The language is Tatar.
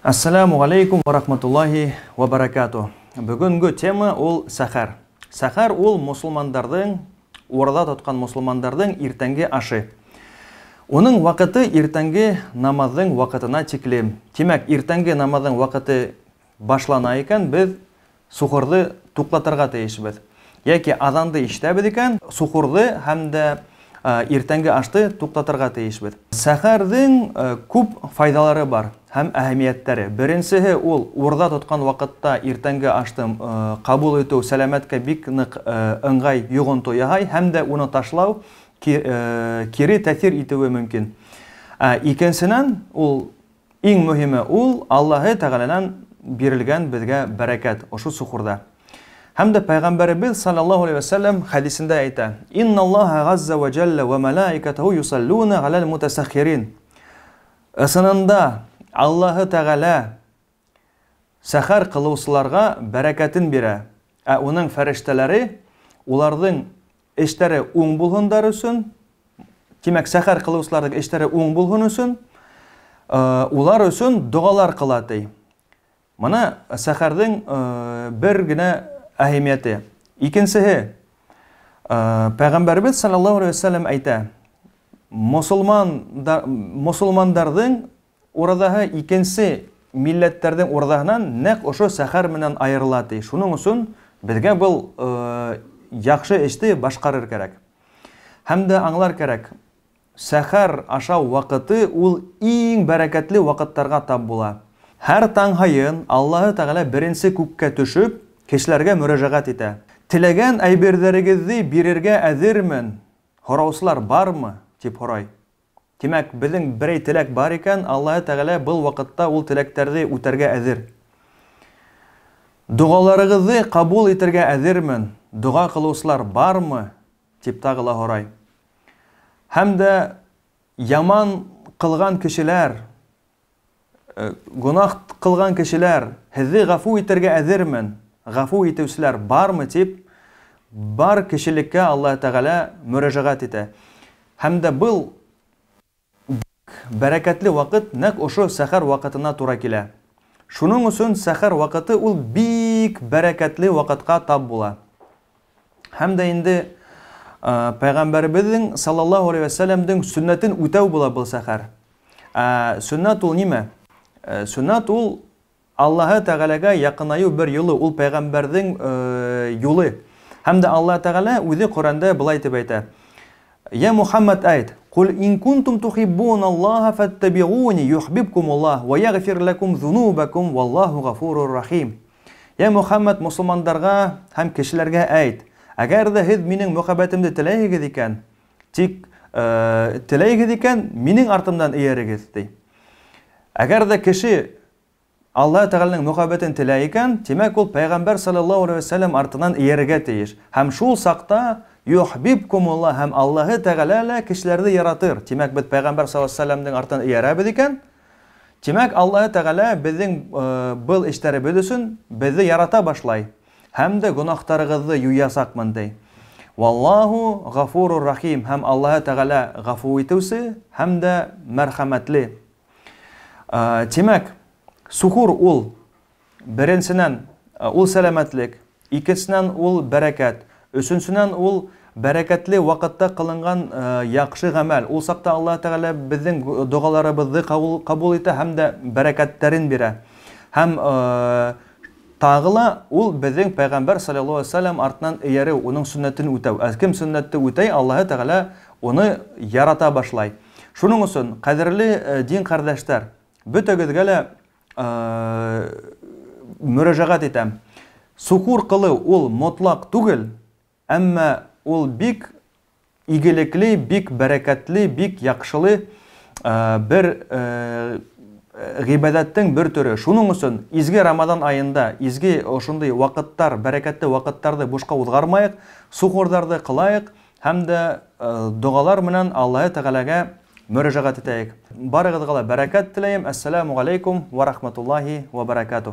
Ассаламу алейкум ва рахматуллахи ва баракату. Бүгінгі тема ол сахар. Сахар ол мұсылмандардың, орада тұтқан мұсылмандардың ертеңгі ашы. Оның вақыты ертеңгі намаздың вақытына текілі. Демек, ертеңгі намаздың вақыты башлана екен, біз сухурды туқтатырға тиішбіз. Яки азанды іштәбіз екен, сухурды һәмдә ертеңгі ашты туқтатырға тиішбіз. Сахардың көп файдалары бар һәм әһәмияттәре. Беренчеһе ул урда тоткан вакытта иртәнге ашты кабул итү сәламәткә бик нык ыңгай йогынту яһай һәм дә уны ташлау кире тәэсир итүе мөмкин. Икенчедән ул иң мөһиме ул Аллаһы Тәгаләнән бирелгән безгә бәрәкәт ошо сухурда. Һәм дә Пәйгамбәрбез саллаллаһу алейхи ва саллям хадисендә әйтә: "Инналлаһа газза ва джалла ва малаикатуху юсаллуна алал мутасаххирин." Ысынында Аллаһы Тәгалә сахар кылучыларга бәрәкәтен бирә. Уның фәрештәләре уларның эшләре уң булгандар өчен, демәк сахар кылучыларның эшләре уң булган өчен, улар өчен дуалар кыла ди. Моны сахарның бер генә әһәмияте. Икенчеһе, Пәйгамбәрбез саллаллаһу алейхи ва саллям әйтә: Мусулмандарның урадаһы икенче милләтләрнең урадаһынан нәкъ ошо сахар менән аерыла ди. Шуның өчен безгә бу яхшы эште башкарыр кирәк. Һәм дә аңлар кирәк. Сахар ашау вакыты ул иң бәрәкәтле вакыттарга тап була. Һәр таң һайын Аллаһы Тәгалә беренче күккә төшеп, кешеләргә мөрәҗәгать итә. Теләгән әйберләрегезне бирергә әзермен. Һораусылар бармы? Дип һорай. Демәк, безнең берәй теләк бар икән, Аллаһы Тәгалә был вакытта ул теләктәрне үтәргә әзер. Дугаларыгызны кабул итәргә әзермен. Дуга кылучылар бармы? Дип тагыла һорай. Һәм дә яман кылган кешеләр, гунах кылган кешеләр, һезне гафу итәргә әзермен. Гафу итүчеләр бармы? Дип бар кешелеккә Аллаһы Тәгалә мөрәҗәгать итә. Һәм дә был бәрәкәтле вакыт нәкъ ошо сахар вакытына туры килә. Шуның өчен сахар вакыты ул бик бәрәкәтле вакытка тап була. Һәм дә инде Пәйгамбәрбезнең саллаллаһу алейхи ва саллямның сөннәтен үтәү була был сахар. Сөннәт ул нимә? Сөннәт ул Аллаһы Тәгаләгә якынаю бер юлы, ул Пәйгамбәрнең юлы. Һәм дә Аллаһы Тәгалә үзе Коръәндә булай дип әйтә: "Я Мухаммад әйт, кул ин кунтум тухиббуна Аллаһа фаттабигуни юхбибкумуллаһ ва ягфир лакум зунубакум валлаһу гафурур рахим." Я Мухаммад, мусулмандарга һәм кешеләргә әйт: "Әгәр дә һез минең мөхәббәтемне теләйсегез икән, тик теләйсегез икән, минең артымдан иярегез" ди. Әгәр дә кеше Аллаһ Тәгаләнең мөхәббәтен теләй икән, демәк ул Пәйгамбәр саллаллаһу алейхи ва саллям артыннан иярергә тиеш. Һәм шул сакта юхбибкумуллаһ, һәм Аллаһы Тәгалә кешеләрне яратыр. Демәк, без Пәйгамбәр саллаллаһу алейхи ва саллямның артыннан иярәбез икән, демәк Аллаһы Тәгалә безнең был эшләребез өчен безне ярата башлай. Һәм дә гунахтарыгызны юясакмын ди. Валлаһу гафурур рахим, һәм Аллаһы Тәгалә гафу итүче һәм дә мәрхәмәтле. Демәк, сухур ул беренчедән ул сәламәтлек, икенчедән ул бәрәкәт, өченчедән ул бәрәкәтле вакытта кылынган яхшы гамәл. Ул сакта Аллаһ Тәгалә безнең дугаларыбызны кабул итә һәм дә бәрәкәтләрен бирә. Һәм тагыла ул безнең Пәйгамбәр саллаллаһу алейхи ва саллям артыннан иярү, уның сөннәтен үтәү. Кем сөннәтне үтәй, Аллаһы Тәгалә уны ярата башлай. Шуның өчен, кадерле дин кардәшләр, бөтәгезгә лә мөрәҗәгать итәм. Сухур кылу ул мотлак түгел, әмма ул бик игелекле, бик бәрәкәтле, бик яхшылы бер гыйбадәттең бер төре. Шуның өчен изге Рамадан айында, изге ошондый вакыттар, бәрәкәтле вакыттарны бушка узгармайык, сухурларны кылайык һәм дә дугалар менән Аллаһы Тәгаләгә мөрәҗәгать итәйек. Барыгызга бәрәкәт теләйм. Ассаламу алейкум ва рахматуллахи ва баракатуh.